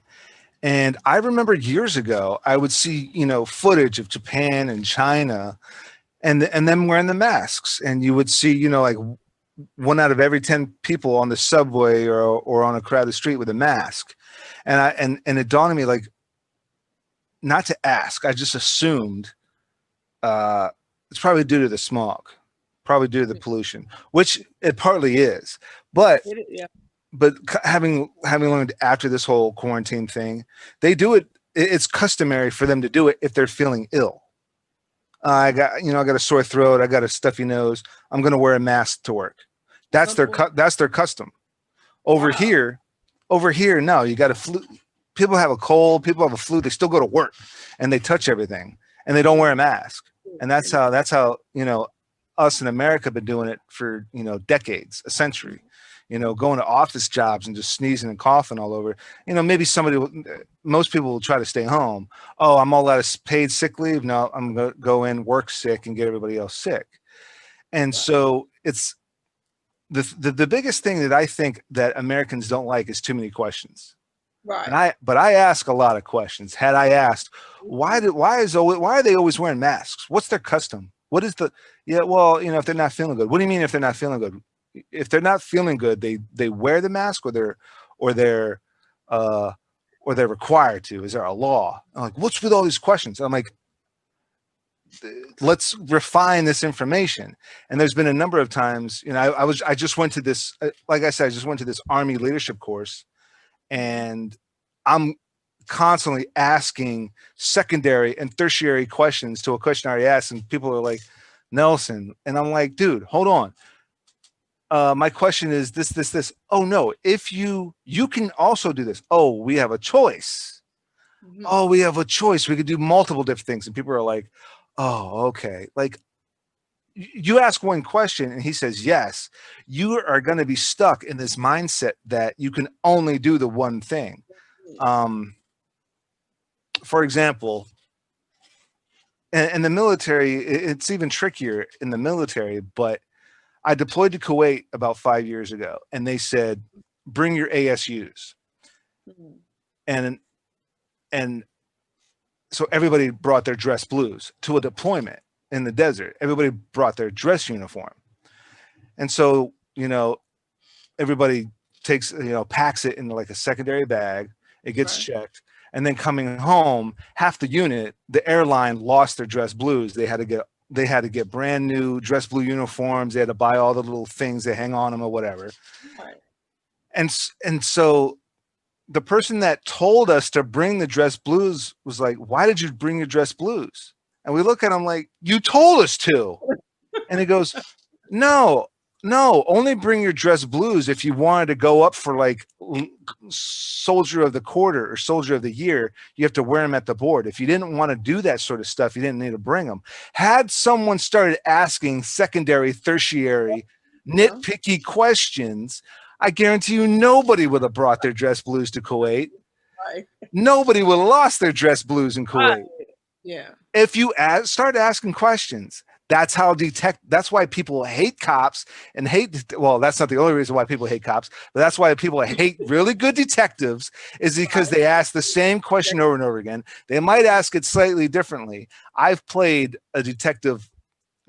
And I remember years ago, I would see, footage of Japan and China and them wearing the masks. And you would see, like one out of every 10 people on the subway or on a crowded street with a mask. And it dawned on me, like, not to ask, I just assumed it's probably due to the smog, probably due to the pollution, which it partly is. But Yeah, having learned after this whole quarantine thing, they do it. It's customary for them to do it if they're feeling ill. I got a sore throat. I got a stuffy nose. I'm going to wear a mask to work. That's their simple. that's their custom. Over Wow. here, no, you got a flu. People have a cold. People have a flu. They still go to work and they touch everything and they don't wear a mask. And that's how us in America have been doing it for decades, a century. Going to office jobs and just sneezing and coughing all over. Maybe most people will try to stay home. Oh, I'm all out of paid sick leave. No, I'm going to go in, work sick, and get everybody else sick. And Right. so it's the biggest thing that I think that Americans don't like is too many questions. Right. But I ask a lot of questions. Had I asked, why are they always wearing masks? What's their custom? What is the yeah? Well, if they're not feeling good. What do you mean if they're not feeling good? If they're not feeling good, they wear the mask, or they're uh or they're required to. Is there a law? I'm like, what's with all these questions? I'm like, let's refine this information. And there's been a number of times, I just went to this, like I said, I just went to this Army leadership course, and I'm constantly asking secondary and tertiary questions to a question I already asked, and people are like, Nelson, and I'm like, dude, hold on. My question is this. Oh no, if you can also do this. Oh, we have a choice. Mhm. Oh, we have a choice. We could do multiple different things. And people are like, oh, okay. Like, you ask one question and he says yes, you are going to be stuck in this mindset that you can only do the one thing. For example, in the military, it's even trickier in the military, but I deployed to Kuwait about 5 years ago, and they said, bring your ASUs. Mhm. And and so everybody brought their dress blues to a deployment in the desert. Everybody brought their dress uniform. And so, everybody packs it in like a secondary bag. It gets Right. checked. And then coming home, half the unit, the airline lost their dress blues. They had to get brand new dress blue uniforms. They had to buy all the little things they hang on them or whatever. Right. And so the person that told us to bring the dress blues was like, why did you bring your dress blues? And we look at him like, you told us to. And he goes, no, No, only bring your dress blues if you wanted to go up for like soldier of the quarter or soldier of the year. You have to wear them at the board. If you didn't want to do that sort of stuff, you didn't need to bring them. Had someone started asking secondary, tertiary, nitpicky questions, I guarantee you nobody would have brought their dress blues to Kuwait. Right. Nobody would have lost their dress blues in Kuwait. Yeah. If you start asking questions, that's how that's why people hate cops and well, that's not the only reason why people hate cops, but that's why people hate really good detectives, is because they ask the same question over and over again. They might ask it slightly differently. I've played a detective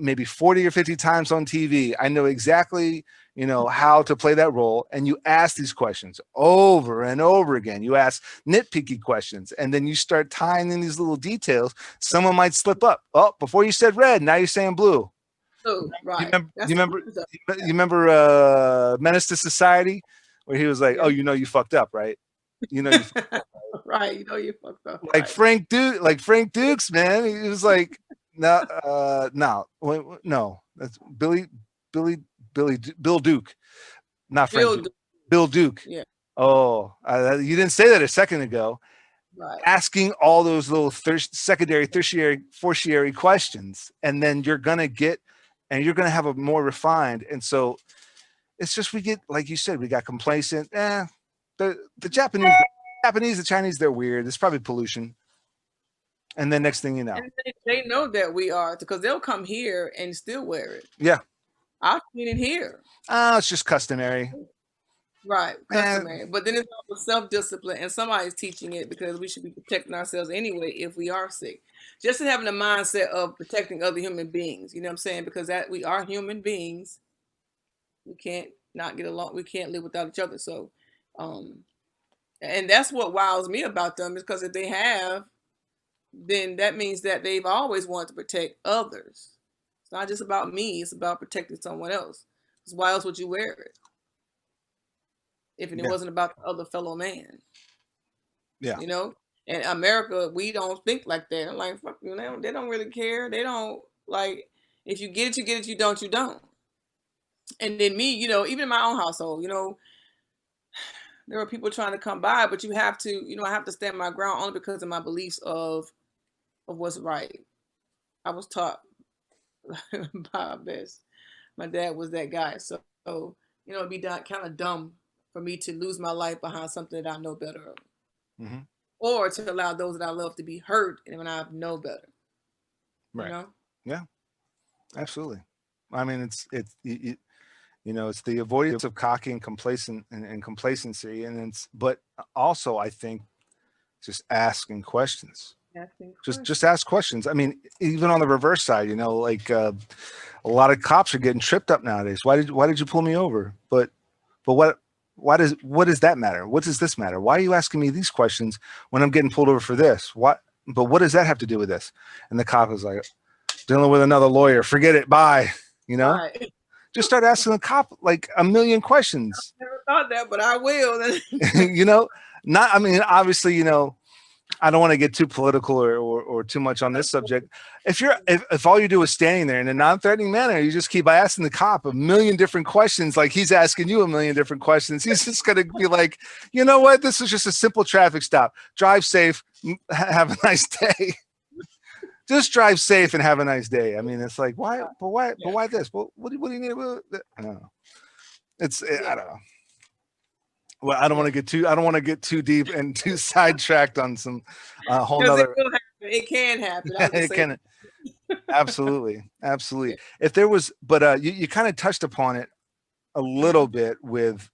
maybe 40 or 50 times on TV. I know exactly, how to play that role. And you ask these questions over and over again. You ask nitpicky questions, and then you start tying in these little details. Someone might slip up. Oh, before you said red, now you're saying blue. Oh, right. You remember Menace to Society, where he was like, "Oh, you fucked up, right? You fucked up, right? You fucked up." Like Frank Dukes, man. He was like, no, that's Bill Duke, not Frank Duke. Bill Duke. Yeah. Oh, you didn't say that a second ago. Right. Asking all those little secondary, tertiary, fortiary questions, and then you're gonna have a more refined. And so it's just, we get, like you said, we got complacent. The Japanese, the Chinese, they're weird. It's probably pollution. And then next thing you know, and they know that we are, because they'll come here and still wear it. Yeah, I've seen it here. It's just customary. Right, customary. But then it's also self-discipline, and somebody's teaching it, because we should be protecting ourselves anyway if we are sick. Just having a mindset of protecting other human beings, you know what I'm saying? Because that we are human beings. We can't not get along. We can't live without each other. So, and that's what wows me about them, is because if they have, then that means that they've always wanted to protect others. It's not just about me. It's about protecting someone else. Because why else would you wear it if it wasn't about the other fellow man? Yeah. In America, we don't think like that. I'm like, fuck you, they don't really care. They don't, like, if you get it, you get it. You don't, you don't. And then me, even in my own household, there were people trying to come by, but you have to, I have to stand my ground only because of my beliefs of what's right. I was taught by best. My dad was that guy. So it'd be kind of dumb for me to lose my life behind something that I know better of. Mm-hmm. Or to allow those that I love to be hurt when I know better. Right. Yeah, absolutely. I mean, it's the avoidance of cocky and complacency, but also I think just asking questions. Just ask questions. I mean, even on the reverse side, like a lot of cops are getting tripped up nowadays. Why did you pull me over? But what does that matter? What does this matter? Why are you asking me these questions when I'm getting pulled over for this? But what does that have to do with this? And the cop is like, dealing with another lawyer. Forget it. Bye. Right. Just start asking the cop like a million questions. I never thought that, but I will. Obviously, I don't want to get too political or too much on this subject. If all you do is standing there in a non-threatening manner, you just keep asking the cop a million different questions, like he's asking you a million different questions, he's just going to be like, you know what? This is just a simple traffic stop. Drive safe. Have a nice day. Just drive safe and have a nice day. I mean, it's like, why? But why this? Well, what do you need? I don't know. I don't know. Well, I don't want to get too deep and too sidetracked on some whole nother. It can happen. It can. Absolutely. If there was, but you kind of touched upon it a little bit with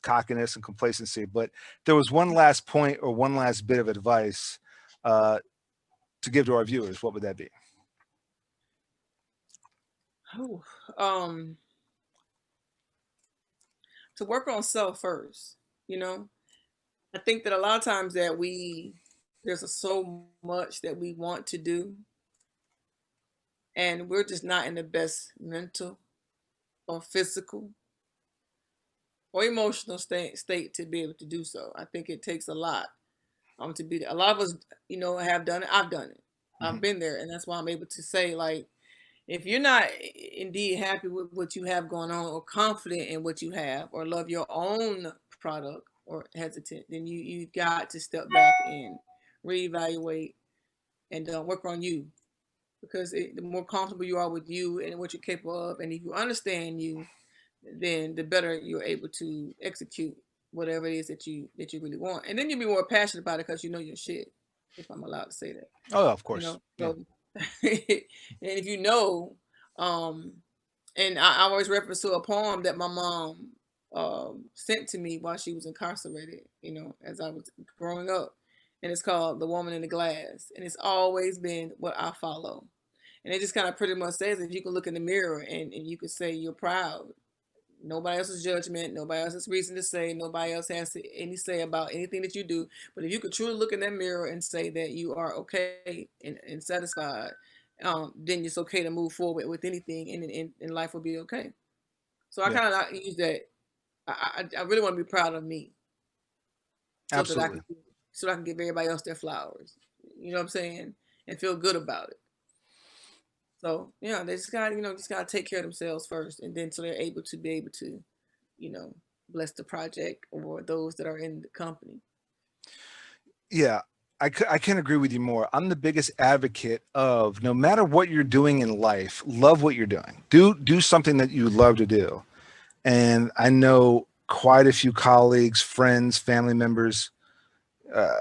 cockiness and complacency. But there was one last point or one last bit of advice to give to our viewers. What would that be? To work on self first. I think that a lot of times that there's so much that we want to do, and we're just not in the best mental or physical or emotional state to be able to do so. I think it takes a lot to be there. A lot of us, have done it. I've done it. I've been there, and that's why I'm able to say, like, if you're not indeed happy with what you have going on, or confident in what you have, or love your own product, or hesitant, then you got to step back and reevaluate and work on you, because the more comfortable you are with you and what you're capable of, and if you understand you, then the better you're able to execute whatever it is that you really want, and then you'll be more passionate about it because you know your shit, if I'm allowed to say that. Oh, of You course. know, Yeah. so and if you know, um, and I always reference to a poem that my mom sent to me while she was incarcerated, you know, as I was growing up, and it's called "The Woman in the Glass," and it's always been what I follow. And it just kind of pretty much says, if you can look in the mirror and you can say you're proud, nobody else's judgment, nobody else's reason to say, nobody else has any say about anything that you do. But if you could truly look in that mirror and say that you are okay and satisfied, then it's okay to move forward with anything, and life will be okay. So I Yeah, kind of use that. I really want to be proud of me, so that absolutely. I can give everybody else their flowers. You know what I'm saying? And feel good about it. So yeah, they just got just gotta take care of themselves first, and then so they're able to you know, bless the project or those that are in the company. Yeah, I can't agree with you more. I'm the biggest advocate of, no matter what you're doing in life, love what you're doing. Do something that you love to do. And I know quite a few colleagues, friends, family members, uh,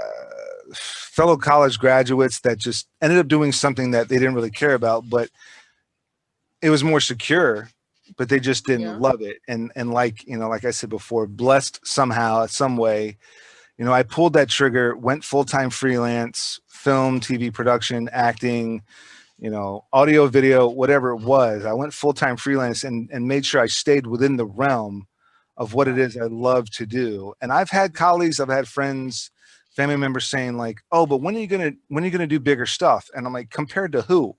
fellow college graduates that just ended up doing something that they didn't really care about, but it was more secure, but they just didn't Yeah. love it. And like, like I said before, blessed somehow, some way, I pulled that trigger, went full-time freelance, film, TV production, acting, audio, video, whatever it was. I went full-time freelance and made sure I stayed within the realm of what it Right. is I love to do. And I've had colleagues, I've had friends, family members saying like, "Oh, but when are you gonna do bigger stuff?" And I'm like, "Compared to who?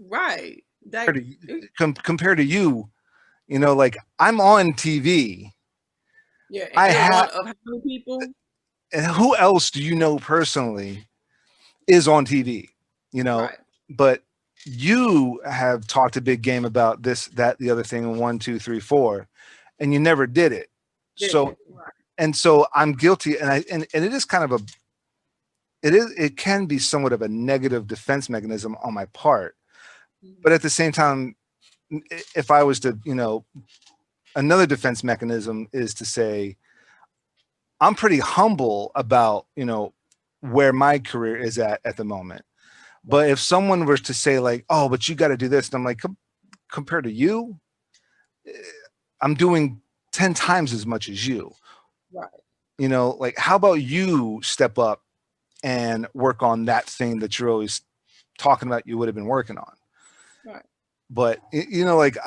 Right. That. Compared to, compared to you, like I'm on TV. Yeah, and I you're one have, of how many people? and who else do you know personally is on TV, Right. but you have talked a big game about this, that, the other thing, and one, two, three, four, and you never did it. Did So, it. Right. and so I'm guilty. And it is kind of it can be somewhat of a negative defense mechanism on my part. But Mhm. at the same time, if I was to, another defense mechanism is to say, I'm pretty humble about, where my career is at the moment. But Right. if someone was to say like, "Oh, but you got to do this," and I'm like, compared to you, eh, I'm doing 10 times as much as you. Right. Like, how about you step up and work on that thing that you're always talking about you would have been working on. Right. But like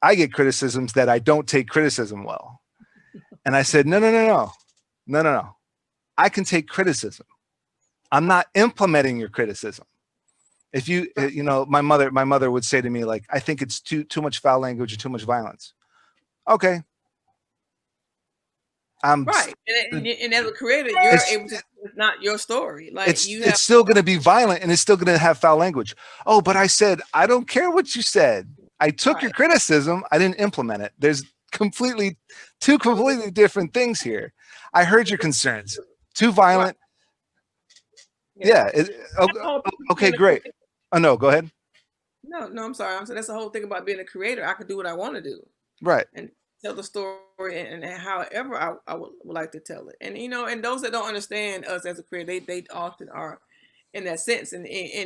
I get criticisms that I don't take criticism well. And I said, no, no, no, no, no, no, no. I can take criticism. I'm not implementing your criticism. If you, Right. my mother would say to me, like, I think it's too much foul language and too much violence. Okay. I'm, Right. And as a creator, you're it's, able to. It's not your story. Like it's, you have. it's still going to be violent and it's still going to have foul language. Oh, but I said, I don't care what you said. I took your Right. criticism. I didn't implement it. There's two completely different things here. I heard your concerns. Too Right. violent. Yeah. Yeah. That's the whole thing about Okay, being a great. creator. Oh no, go ahead. No, no, I'm sorry. I'm saying that's the whole thing about being a creator. I can do what I want to do Right. and tell the story and however I would like to tell it. And and those that don't understand us as a creator, they often are in that sense. And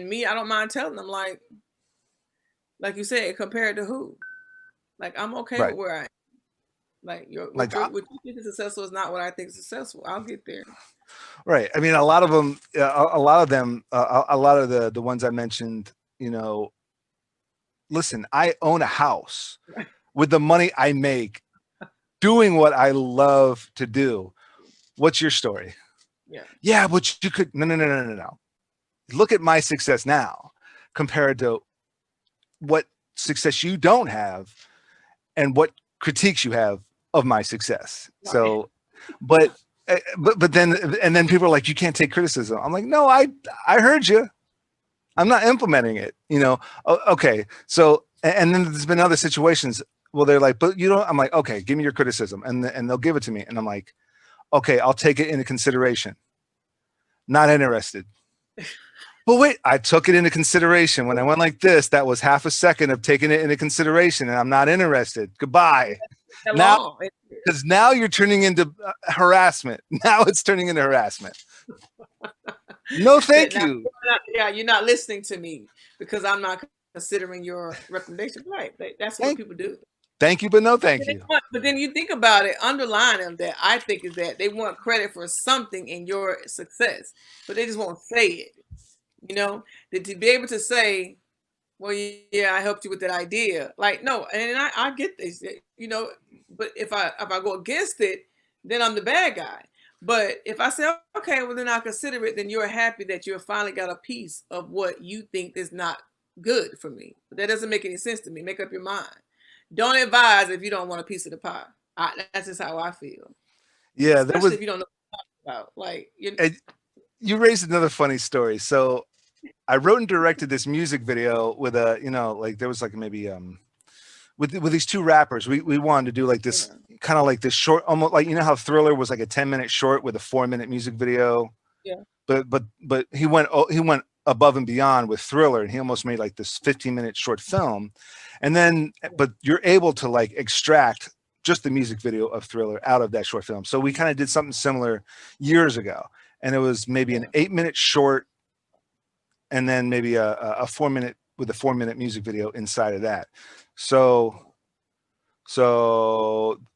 me, I don't mind telling them, like you said, compared to who? Like I'm okay with Right. where I am. Like Like, what you think is successful is not what I think is successful. I'll get there. right. I mean, a lot of them, a lot of them, a lot of the ones I mentioned, listen, I own a house with the money I make doing what I love to do. What's your story? Yeah. Yeah, but you could, no, no, no, no, no, no. Look at my success now compared to what success you don't have and what critiques you have of my success. Right. So, but but then people are like, you can't take criticism. I'm like, no, I heard you. I'm not implementing it, you know. Okay, so and then there's been other situations. Well, they're like, but you don't. I'm like, okay, give me your criticism, and they'll give it to me, and I'm like, okay, I'll take it into consideration. Not interested. But wait, I took it into consideration. When I went like this, that was half a second of taking it into consideration, and I'm not interested. Goodbye. Now, because now you're turning into harassment. Now it's turning into harassment. No, thank you. You're not listening to me because I'm not considering your recommendation. Right. That's what people do. Thank you, but no thank you. But then you think about it, underlying them that I think is that they want credit for something in your success, but they just won't say it. You know, to be able to say, well, yeah, I helped you with that idea. Like, no, and I get this, you know, but if I go against it, then I'm the bad guy. But if I say, okay, well, then I'll consider it, then you're happy that you finally got a piece of what you think is not good for me. But that doesn't make any sense to me. Make up your mind. Don't advise if you don't want a piece of the pie. That's just how I feel. Yeah, especially if you don't know what to talk about. Like, you raised another funny story. So I wrote and directed this music video with a, you know, like there was like maybe with these two rappers. We wanted to do like this kind of like this short, almost like, you know how Thriller was like a 10-minute short with a 4-minute music video. Yeah. But he went above and beyond with Thriller, and he almost made like this 15-minute short film. And then, but you're able to like extract just the music video of Thriller out of that short film. So we kind of did something similar years ago, and it was maybe an 8-minute short, and then maybe a 4-minute with a 4-minute music video inside of that. So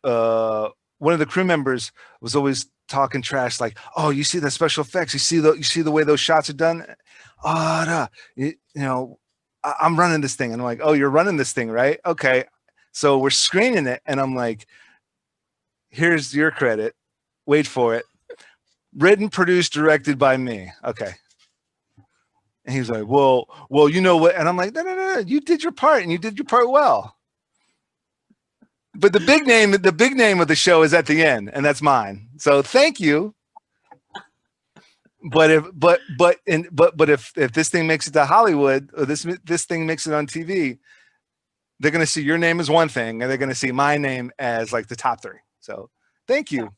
one of the crew members was always talking trash, like, "Oh, you see the special effects? You see the way those shots are done? Oh, you know, I'm running this thing." And I'm like, "Oh, you're running this thing, right? Okay." So we're screening it, and I'm like, "Here's your credit. Wait for it. Written, produced, directed by me." Okay. And he's like, well, you know what? And I'm like, no, you did your part, and you did your part well. But the big name of the show is at the end, and that's mine. So thank you. But if this thing makes it to Hollywood, or this thing makes it on TV, they're going to see your name as one thing, and they're going to see my name as like the top 3. So thank you.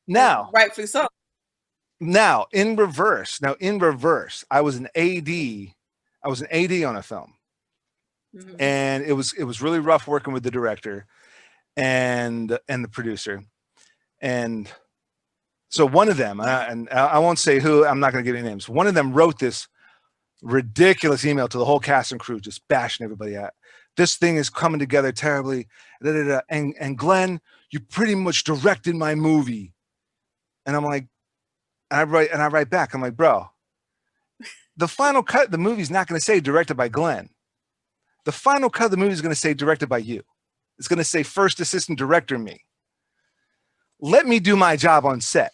Now, rightfully so. Now in reverse, I was an AD. I was an AD on a film, and it was really rough working with the director and the producer. And so one of them, and I won't say who, I'm not going to give any names. One of them wrote this ridiculous email to the whole cast and crew, just bashing everybody out. This thing is coming together terribly. And Glenn, you pretty much directed my movie. And I'm like, and I write back, I'm like, bro, the final cut, the movie's not going to say directed by Glenn. The final cut of the movie is going to say directed by you. It's going to say first assistant director me. Let me do my job on set.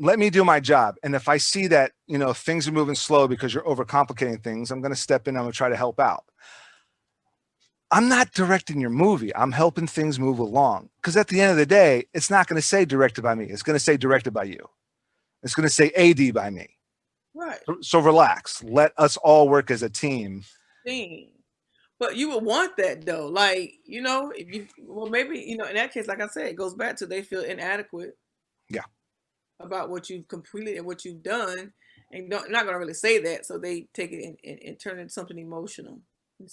Let me do my job. And if I see that, you know, things are moving slow because you're overcomplicating things, I'm going to step in. I'm going to try to help out. I'm not directing your movie. I'm helping things move along. Because at the end of the day, it's not going to say directed by me. It's going to say directed by you. It's going to say AD by me. Right. So relax. Let us all work as a team. But you would want that though. Like, you know, if you, well, maybe, you know, in that case, like I said, it goes back to they feel inadequate. Yeah. About what you've completed and what you've done. And not going to really say that. So they take it and turn it into something emotional.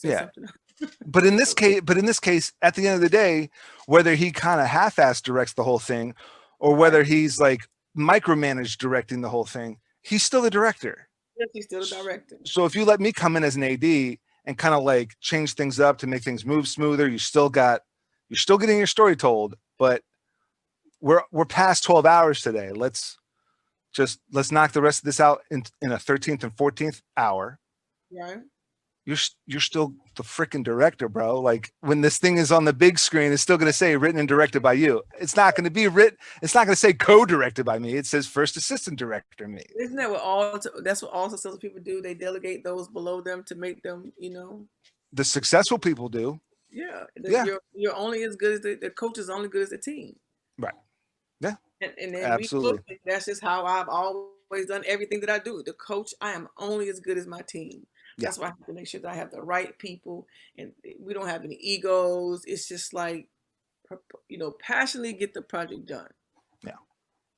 Yeah. But in this case, at the end of the day, whether he kind of half-ass directs the whole thing, or whether he's like micromanaged directing the whole thing, he's still the director. Yes, he's still the director. So if you let me come in as an AD and kind of like change things up to make things move smoother, you're still getting your story told, but we're past 12 hours today. Let's knock the rest of this out in a 13th and 14th hour. Right. You're still the freaking director, bro. Like when this thing is on the big screen, it's still going to say written and directed by you. It's not going to be written. It's not going to say co-directed by me. It says first assistant director me. Isn't that that's what all successful people do? They delegate those below them to make them, you know. The successful people do. Yeah. Yeah. You're only as good as the coach is only good as the team. Right. Yeah. And then absolutely. That's just how I've always always done everything that I do. The coach, I am only as good as my team. Yeah. That's why I have to make sure that I have the right people and we don't have any egos. It's just like, passionately get the project done. Yeah.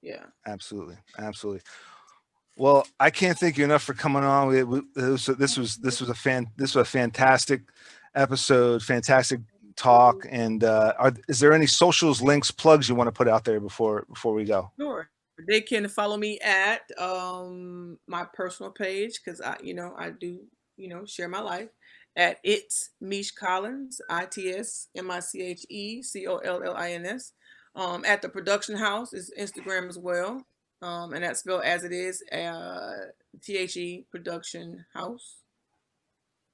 Yeah. Absolutely. Absolutely. Well, I can't thank you enough for coming on. This was a fantastic episode, fantastic talk. And is there any socials, links, plugs you want to put out there before we go? Sure. They can follow me at my personal page because I do share my life at It's Miche Collins, ITSMICHECOLLINS. At the production house is Instagram as well, and that's spelled as it is, THE Production House.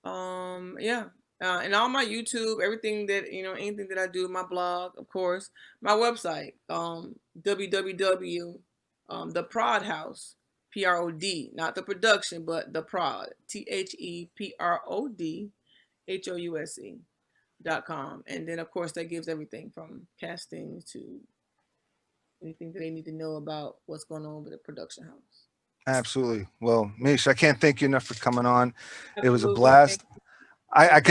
Yeah. And all my YouTube, everything that, anything that I do, my blog, of course, my website, www, the Prod House, PROD, not the production, but the Prod, THEPRODHOUSE.com. And then, of course, that gives everything from casting to anything that they need to know about what's going on with the production house. Absolutely. Well, Miche, I can't thank you enough for coming on. Absolutely. It was a blast. I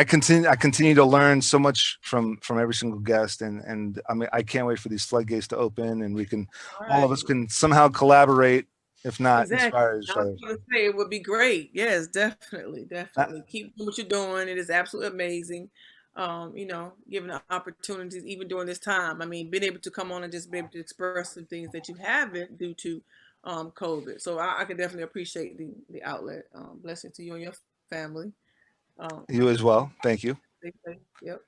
continue to learn so much from every single guest, and I mean, I can't wait for these floodgates to open, and we can all of us can somehow collaborate, if not inspire each other. It would be great. Yes, definitely. Keep doing what you're doing. It is absolutely amazing. Giving opportunities even during this time. I mean, being able to come on and just be able to express some things that you haven't due to COVID. So I can definitely appreciate the outlet. Blessing to you and your family. You as well. Thank you. Yep.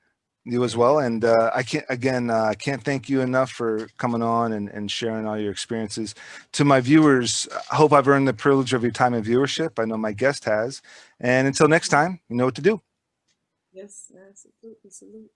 You as well. And I can't thank you enough for coming on and sharing all your experiences. To my viewers, I hope I've earned the privilege of your time and viewership. I know my guest has. And until next time, you know what to do. Yes, absolutely. Salute.